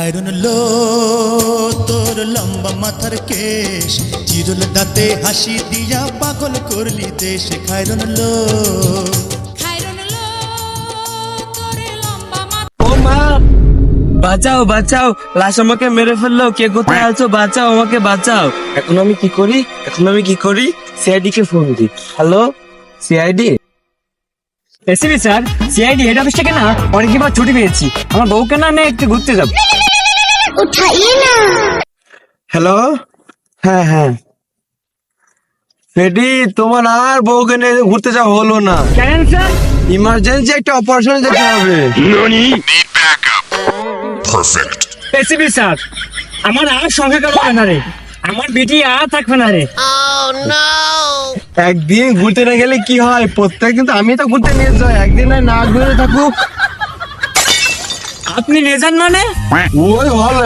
খায়রুন লো তোর লম্বা মাথার কেশ, চিরুল দাঁতে হাসি দিয়া পাগল করলি দেশ। খায়রুন লো ও মা, বাঁচাও বাঁচাও, লাশ আমাকে মেরে ফেললো, কে কোথায় আছো, বাঁচাও আমাকে বাঁচাও। এখন আমি কি করি? সিআইডি কে ফোন দিই। Hello CID. ACB sir, CID head office থেকে না অনেকদিন পর ছুটি পেয়েছি, আমার বউকে না নিয়ে একটু ঘুরতে যাবো। হ্যালো, হ্যাঁ রেডি, তোমার আর বউকে নিয়ে ঘুরতে যাওয়া হলো না, কেন স্যার? ইমার্জেন্সি একটা অপারেশনে যেতে হবে। এসিবি স্যার, আমার আর সঙ্গে কারো হবে না রে, আমার বিটি আর থাকবে না রে। একদিন ঘুরতে না গেলে কি হয়, প্রত্যেক কিন্তু আমি তো ঘুরতে নিয়ে যাই, একদিন না ঘুরে থাকুক। আপনি নিয়ে যান মানে? ওই ভালো